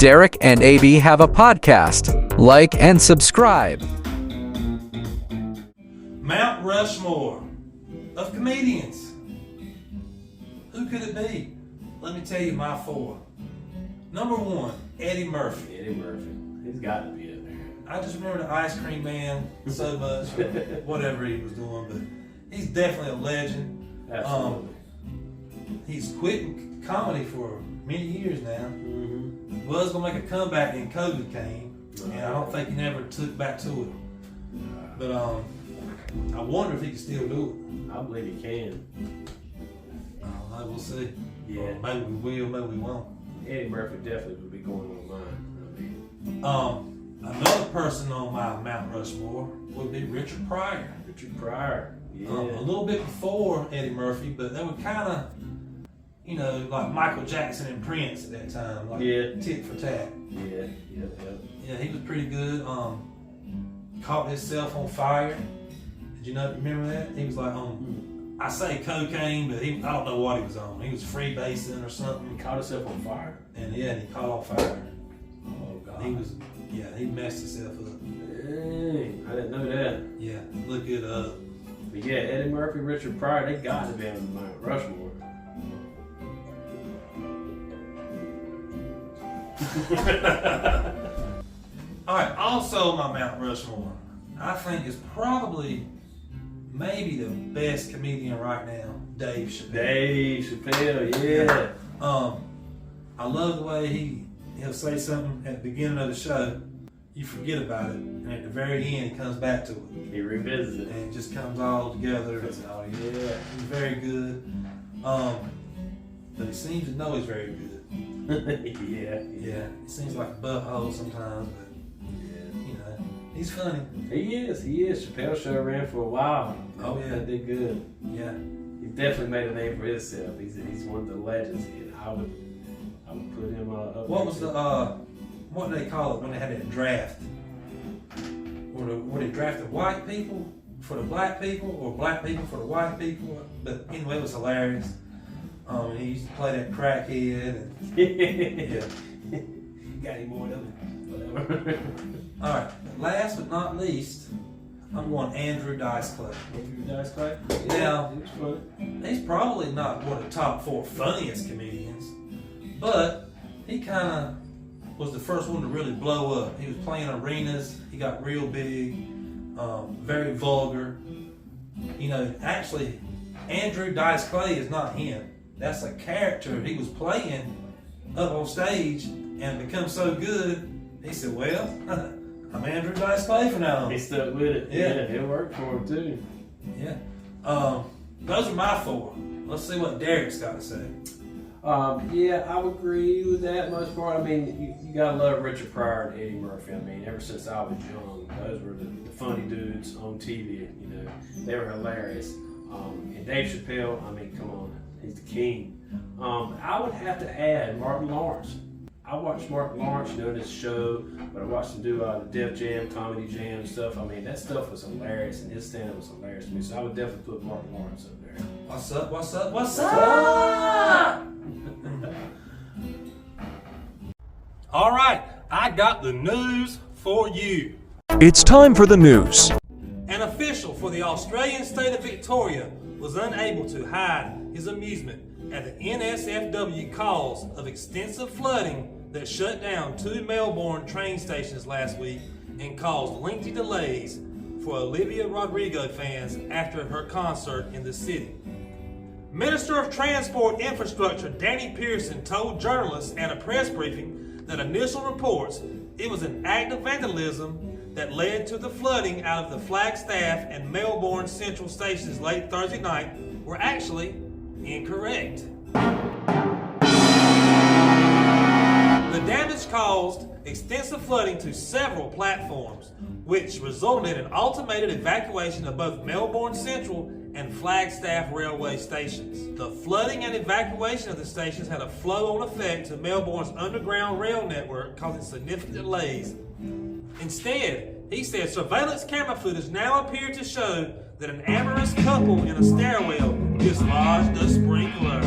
Derek and AB have a podcast. Like and subscribe. Mount Rushmore of comedians. Who could it be? Let me tell you my four. Number one, Eddie Murphy. Eddie Murphy. He's got to be in there. I just remember the Ice Cream Man so much, or whatever he was doing, but he's definitely a legend. Absolutely. He's quitting comedy for many years now. Mm-hmm. Was gonna make a comeback and COVID came, and I don't think he never took back to it. But I wonder if he can still do I believe he can. it. I don't know, we'll see. Yeah. Maybe we will, maybe we won't. Eddie Murphy definitely would be going on mine. Another person on my Mount Rushmore would be Richard Pryor. Richard Pryor. Yeah. A little bit before Eddie Murphy, but they were kind of, you know, like Michael Jackson and Prince at that time, like tit for tat. Yeah. Yeah, he was pretty good. Caught himself on fire. Did you remember that? He was like on, I say cocaine, but I don't know what he was on. He was freebasing or something. He caught himself on fire. And he caught on fire. Oh God. He messed himself up. Dang, I didn't know that. Yeah, look it up. But yeah, Eddie Murphy, Richard Pryor, they got to be on Mount Rushmore. All right, also my Mount Rushmore, I think is probably maybe the best comedian right now, Dave Chappelle. Dave Chappelle, yeah. I love the way he'll say something at the beginning of the show, you forget about it, and at the very end he comes back to it. He revisits it. And it just comes all together. Oh yeah. He's very good. But he seems to know he's very good. Yeah. He seems like a butthole sometimes, but you know, he's funny. He is. Chappelle show ran for a while. Oh yeah, That did good. Yeah. He definitely made a name for himself. He's one of the legends, and I would put him up. What was what do they call it when they had that draft? Were they drafted white people for the black people, or black people for the white people? But anyway, it was hilarious. He used to play that crackhead. And, yeah. Got any more of them? Whatever. All right. Last but not least, I'm going Andrew Dice Clay. Andrew Dice Clay? Now, he was funny. He's probably not one of the top 4 funniest comedians, but he kind of was the first one to really blow up. He was playing arenas. He got real big, very vulgar. You know, actually, Andrew Dice Clay is not him. That's a character he was playing up on stage and become so good, he said, well, I'm Andrew Dice Clay from now on. He stuck with it. Yeah. It worked for him too. Yeah. Those are my 4. Let's see what Derek's got to say. Yeah, I would agree with that most part. I mean, you gotta love Richard Pryor and Eddie Murphy. I mean, ever since I was young, those were the funny dudes on TV. You know, they were hilarious. And Dave Chappelle, I mean, come on, he's the king. I would have to add Martin Lawrence. I watched Martin Lawrence doing this show, but I watched him do the Def Jam, Comedy Jam and stuff. I mean, that stuff was hilarious, and his stand-up was hilarious to me. So I would definitely put Martin Lawrence up there. What's up? All right, I got the news for you. It's time for the news. An official for the Australian state of Victoria was unable to hide his amusement at the NSFW cause of extensive flooding that shut down 2 Melbourne train stations last week and caused lengthy delays for Olivia Rodrigo fans after her concert in the city. Minister of Transport Infrastructure Danny Pearson told journalists at a press briefing that initial reports it was an act of vandalism that led to the flooding out of the Flagstaff and Melbourne Central stations late Thursday night were actually incorrect. The damage caused extensive flooding to several platforms, which resulted in an automated evacuation of both Melbourne Central and Flagstaff railway stations. The flooding and evacuation of the stations had a flow-on effect to Melbourne's underground rail network, causing significant delays. Instead, he said surveillance camera footage now appeared to show that an amorous couple in a stairwell dislodged a sprinkler.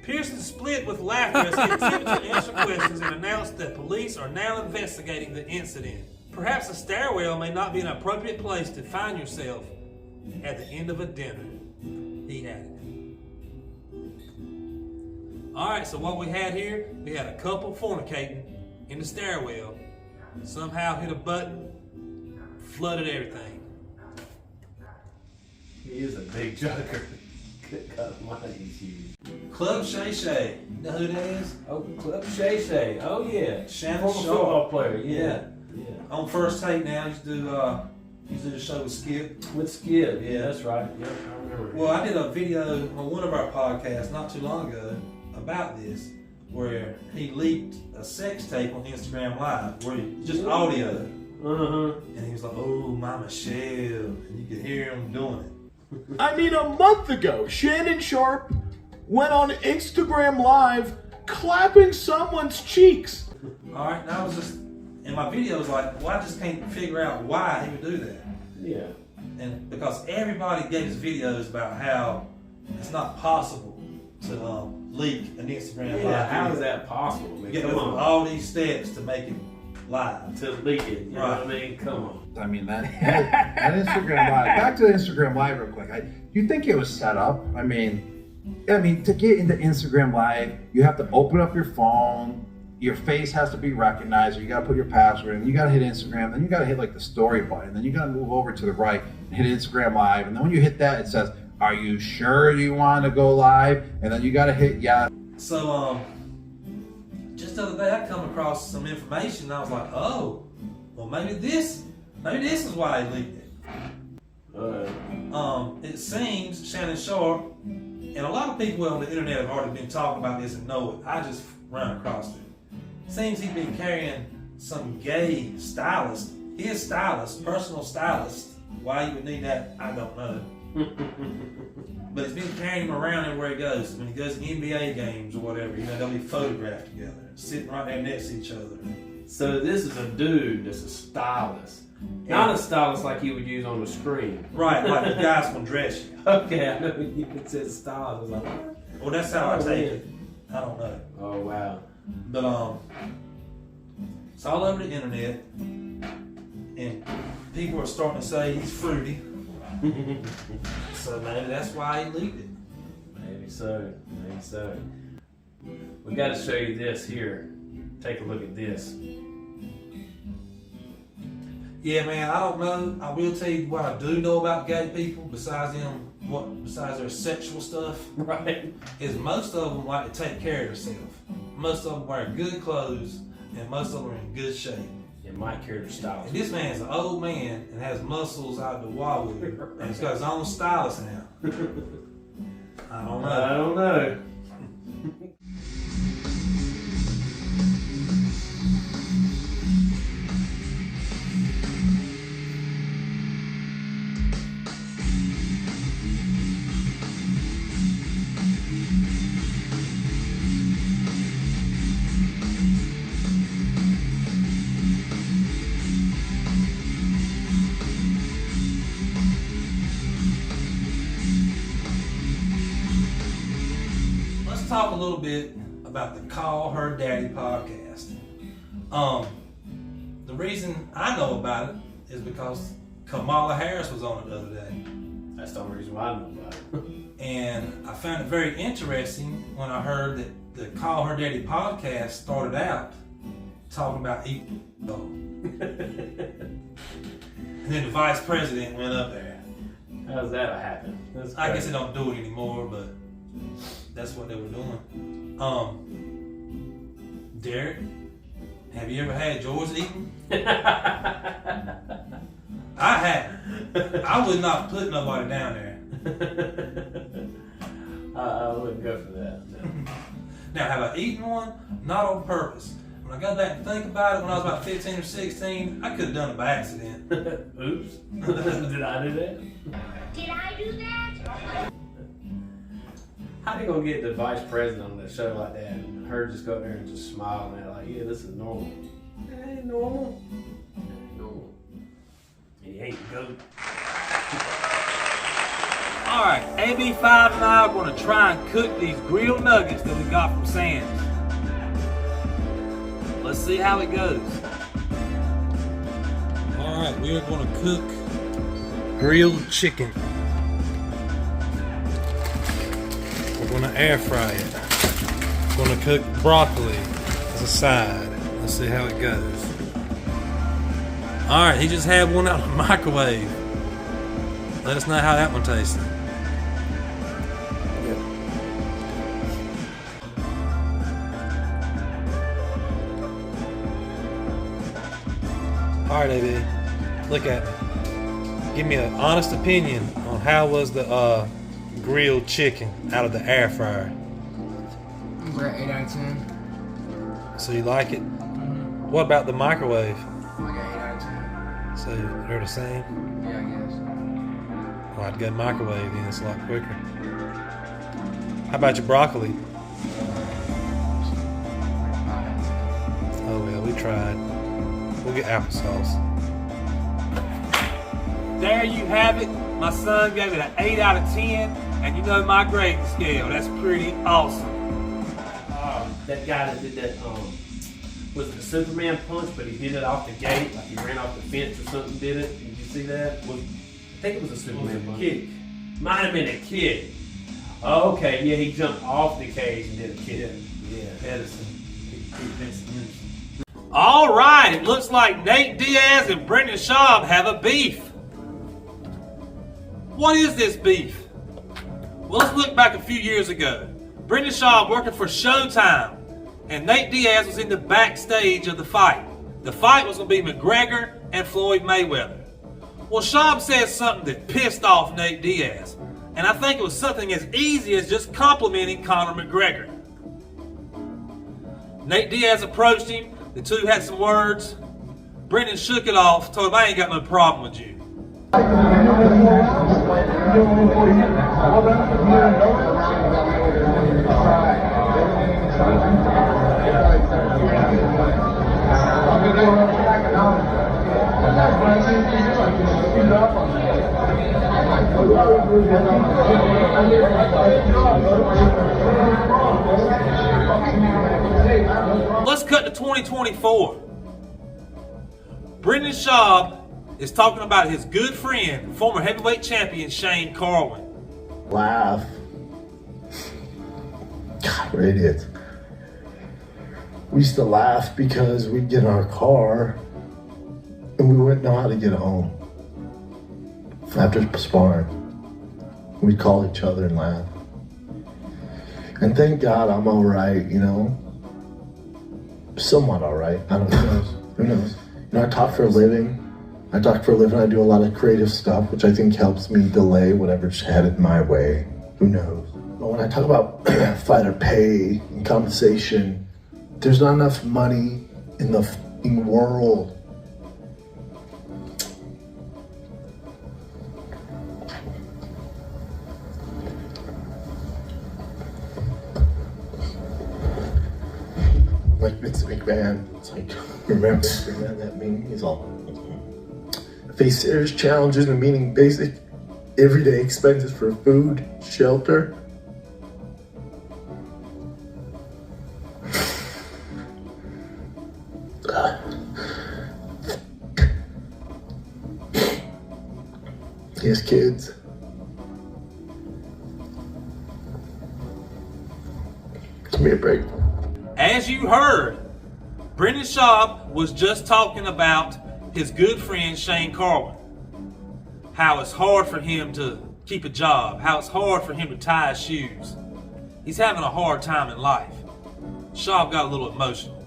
Pearson split with laughter as he attempted to answer questions and announced that police are now investigating the incident. Perhaps a stairwell may not be an appropriate place to find yourself at the end of a dinner, he added. Alright, so what we had here, we had a couple fornicating in the stairwell. Somehow hit a button, flooded everything. He is a big joker. Good God almighty, he's huge. Club Shay Shay. You know who that is? Oh, Club Shay Shay. Oh, yeah. Shannon Former Sharpe. football player. Yeah. Yeah. On First Take now, used to do the show with Skip. With Skip. Yeah, that's right. Yep, I remember. Well, I did a video on one of our podcasts not too long ago about this, where he leaked a sex tape on Instagram Live, where just audio. And he was like, "Oh, my Michelle," and you could hear him doing it. I mean, a month ago, Shannon Sharpe went on Instagram Live clapping someone's cheeks. All right, and I was just, in my video was like, well, I just can't figure out why he would do that. Yeah. And because everybody gave us videos about how it's not possible to leak an Instagram Live Yeah, how video. is that possible? I mean, Get come through on. all these steps to make it live. To leak it, you know Right. what I mean? Come on. I mean, that Instagram Live. Back to the Instagram Live real quick. You think it was set up? I mean, to get into Instagram Live, you have to open up your phone. Your face has to be recognized. Or you got to put your password in. You got to hit Instagram. Then you got to hit like the story button. Then you got to move over to the right and hit Instagram Live. And then when you hit that, it says, "Are you sure you want to go live?" And then you got to hit yes. So, just the other day I come across some information and I was like, oh, well maybe this is why he leaked it. It seems Shannon Sharpe, and a lot of people on the internet have already been talking about this and know it. I just ran across it. Seems he's been carrying some gay stylist, his stylist, personal stylist. Why you would need that, I don't know. But he's been carrying him around everywhere he goes. When he goes to NBA games or whatever, you know, they'll be photographed together, sitting right there next to each other. So this is a dude that's a stylist. Not a stylist like you would use on the screen. Right, like the guy's gonna dress you. Okay, I know when you said stylist. I was like, what? Well, that's how I take it. I don't know. Oh, wow. But it's all over the internet, and people are starting to say he's fruity. So maybe that's why he leaked it. Maybe so. Maybe so. We got to show you this here. Take a look at this. Yeah, man, I don't know. I will tell you what I do know about gay people, besides their sexual stuff, Right. is most of them like to take care of themselves. Most of them wear good clothes, and most of them are in good shape. It might carry the stylist. And this man's an old man and has muscles out the wazoo, and he's got his own stylist now. I don't know. I don't know. Let's talk a little bit about the Call Her Daddy podcast. The reason I know about it is because Kamala Harris was on it the other day. That's the only reason why I know about it. And I found it very interesting when I heard that the Call Her Daddy podcast started out talking about eating. And then the vice president went up there. How's that happen? That's I guess crazy. they don't do it anymore, but that's what they were doing. Derek, have you ever had yours eaten? I haven't. I would not put nobody down there. I wouldn't go for that. Now, have I eaten one? Not on purpose. When I got back and think about it, when I was about 15 or 16, I could have done it by accident. Oops. Did I do that? Did I do that? How you gonna get the vice president on a show like that and her just go up there and just smile and like, yeah, this is normal. It ain't normal. It ain't normal. And he ain't the goat. Alright, AB5 and I are going to try and cook these grilled nuggets that we got from Sam's. Let's see how it goes. Alright, we are going to cook grilled chicken. We're going to air fry it. We're going to cook broccoli as a side. Let's see how it goes. Alright, he just had one out of the microwave. Let us know how that one tasted. Alright, AB, look at me. Give me an honest opinion on how was the grilled chicken out of the air fryer. We're at 8 out of 10. So you like it? Mm-hmm. What about the microwave? I got 8 out of 10. So they're the same? Yeah, I guess. Well, I'd go microwave then, it's a lot quicker. How about your broccoli? Oh well, we tried. We'll get applesauce. There you have it. My son gave it an 8 out of 10, and you know my grading scale. That's pretty awesome. That guy that did that, was it a Superman punch, but he did it off the gate, like he ran off the fence or something, did it? Did you see that? I think it was a Superman punch. Kick. Might have been a kick. Oh, okay, yeah, he jumped off the cage and did a kick. Yeah, Edison. All right, it looks like Nate Diaz and Brendan Schaub have a beef. What is this beef? Well, let's look back a few years ago. Brendan Schaub working for Showtime, and Nate Diaz was in the backstage of the fight. The fight was going to be McGregor and Floyd Mayweather. Well, Schaub said something that pissed off Nate Diaz, and I think it was something as easy as just complimenting Conor McGregor. Nate Diaz approached him, the two had some words. Brendan shook it off, told him, I ain't got no problem with you. Let's cut to 2024. Brendan Schaub is talking about his good friend, former heavyweight champion Shane Carwin. Laugh. God, we're idiots. We used to laugh because we'd get in our car and we wouldn't know how to get home. After sparring, we'd call each other and laugh. And thank God I'm all right, you know. Somewhat all right. I don't know. Who knows? You know, I talk for a living. I do a lot of creative stuff, which I think helps me delay whatever's headed my way. Who knows? But when I talk about fighter pay and compensation, there's not enough money in the world. Like Vince McMahon, it's like, remember Vince McMahon, that meme? He's all, face serious challenges in meeting basic everyday expenses for food, shelter. He has kids. Give me a break. As you heard, Brendan Schaub was just talking about his good friend Shane Carwin. How it's hard for him to keep a job, how it's hard for him to tie his shoes. He's having a hard time in life. Schaub got a little emotional.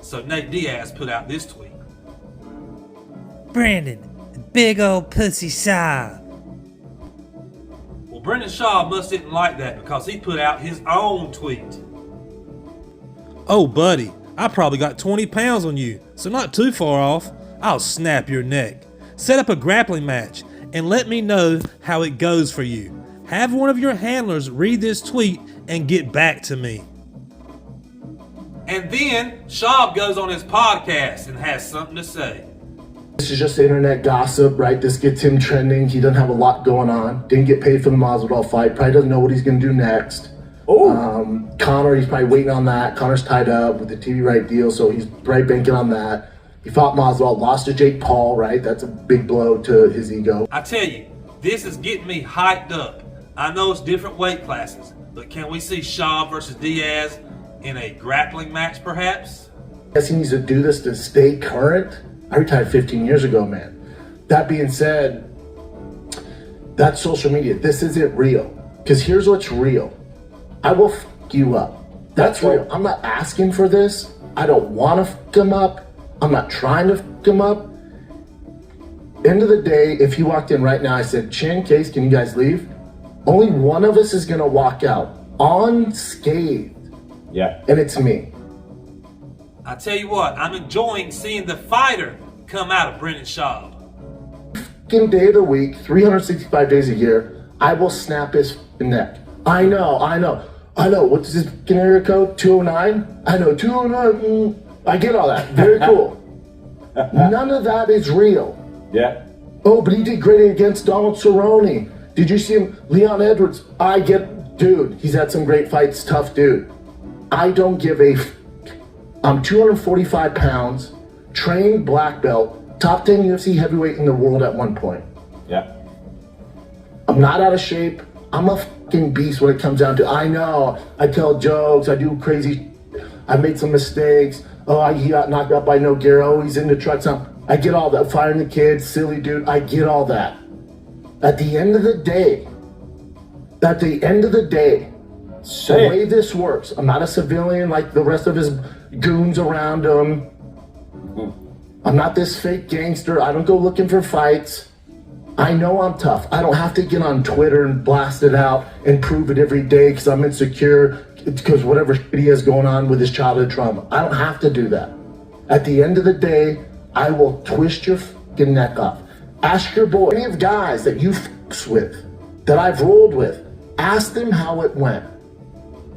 So Nate Diaz put out this tweet. Brandon, big old pussy Schaub. Well, Brendan Schaub must didn't like that because he put out his own tweet. Oh, buddy, I probably got 20 pounds on you, so not too far off. I'll snap your neck. Set up a grappling match and let me know how it goes for you. Have one of your handlers read this tweet and get back to me. And then Schaub goes on his podcast and has something to say. This is just internet gossip, right? This gets him trending. He doesn't have a lot going on. Didn't get paid for the Masvidal fight. Probably doesn't know what he's going to do next. Conor, he's probably waiting on that. Conor's tied up with the TV right deal, so he's probably banking on that. He fought Masvidal, lost to Jake Paul, right? That's a big blow to his ego. I tell you, this is getting me hyped up. I know it's different weight classes, but can we see Schaub versus Diaz in a grappling match, perhaps? I guess he needs to do this to stay current. I retired 15 years ago, man. That being said, that's social media. This isn't real. Because here's what's real. I will f you up. That's real. I'm not asking for this. I don't want to f him up. I'm not trying to f him up. End of the day, if he walked in right now, I said, Chin, Case, can you guys leave? Only one of us is going to walk out unscathed. Yeah. And it's me. I tell you what, I'm enjoying seeing the fighter come out of Brendan Schaub. Day of the week, 365 days a year, I will snap his neck. I know. What's his area code? 209? I know, 209. I get all that. Very cool. None of that is real. Yeah. Oh, but he did great against Donald Cerrone. Did you see him? Leon Edwards. Dude, he's had some great fights. Tough dude. I don't give a I'm 245 pounds, trained black belt, top 10 UFC heavyweight in the world at one point. Yeah. I'm not out of shape. I'm a fucking beast when it comes down to, I know, I tell jokes, I do crazy, I made some mistakes. Oh, he got knocked out by Nogueira. Oh, he's in the truck. I get all that. Firing the kids, silly dude. I get all that. At the end of the day, the way this works, I'm not a civilian like the rest of his goons around him. I'm not this fake gangster. I don't go looking for fights. I know I'm tough. I don't have to get on Twitter and blast it out and prove it every day because I'm insecure because whatever shit he has going on with his childhood trauma. I don't have to do that. At the end of the day, I will twist your fucking neck off. Ask your boy, any of guys that you fucks with, that I've rolled with, ask them how it went.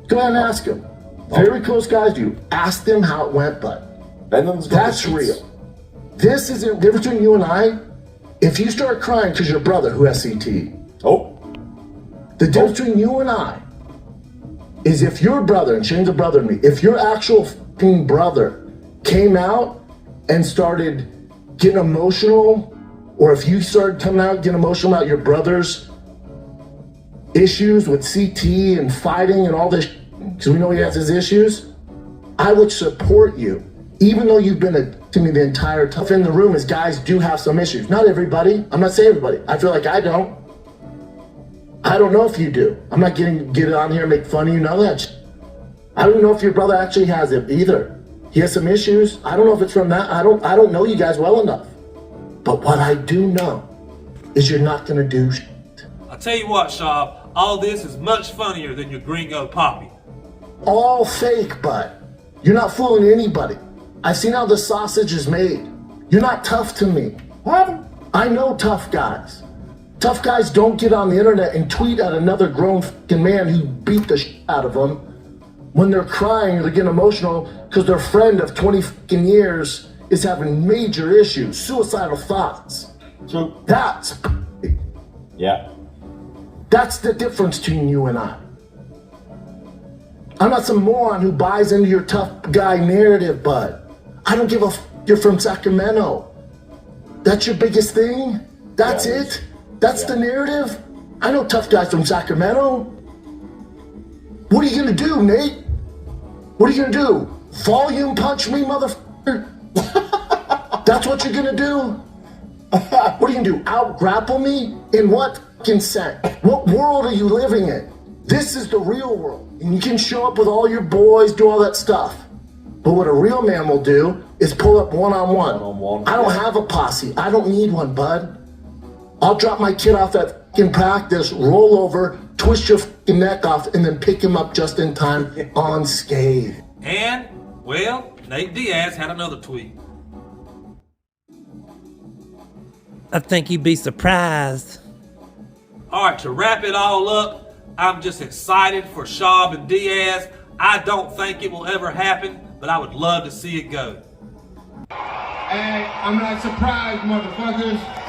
Go ahead and ask them. Very close guys to you. Ask them how it went, bud. That's real. This isn't the difference between you and I. If you start crying because your brother who has CT, the difference between you and I is if your brother, and Shane's a brother to me, if your actual fucking brother came out and started getting emotional, or if you started coming out getting emotional about your brother's issues with CT and fighting and all this, because we know he has his issues, I would support you, even though you've been to me the entire time. In the room is guys do have some issues. Not everybody. I'm not saying everybody. I feel like I don't. I don't know if you do. I'm not get on here and make fun of you, none of that shit. I don't know if your brother actually has it either. He has some issues. I don't know if it's from that. I don't know you guys well enough. But what I do know is you're not gonna do shit. I'll tell you what, Schaub, all this is much funnier than your gringo poppy. All fake, bud. You're not fooling anybody. I've seen how the sausage is made. You're not tough to me. I know tough guys. Tough guys don't get on the internet and tweet at another grown fucking man who beat the shit out of them when they're crying or they're getting emotional because their friend of 20 fucking years is having major issues, suicidal thoughts. True. That's the difference between you and I. I'm not some moron who buys into your tough guy narrative, bud. I don't give a f. You're from Sacramento. That's your biggest thing? That's it? That's the narrative? I know tough guys from Sacramento. What are you gonna do, Nate? What are you gonna do? Volume punch me, motherfucker? That's what you're gonna do? What are you gonna do? Out grapple me? In what fucking sense? What world are you living in? This is the real world. And you can show up with all your boys, do all that stuff. But what a real man will do is pull up one-on-one. I don't have a posse. I don't need one, bud. I'll drop my kid off at fucking practice, roll over, twist your fucking neck off, and then pick him up just in time unscathed. And, well, Nate Diaz had another tweet. I think you'd be surprised. All right, to wrap it all up, I'm just excited for Schaub and Diaz. I don't think it will ever happen, but I would love to see it go. Hey, I'm not surprised, motherfuckers.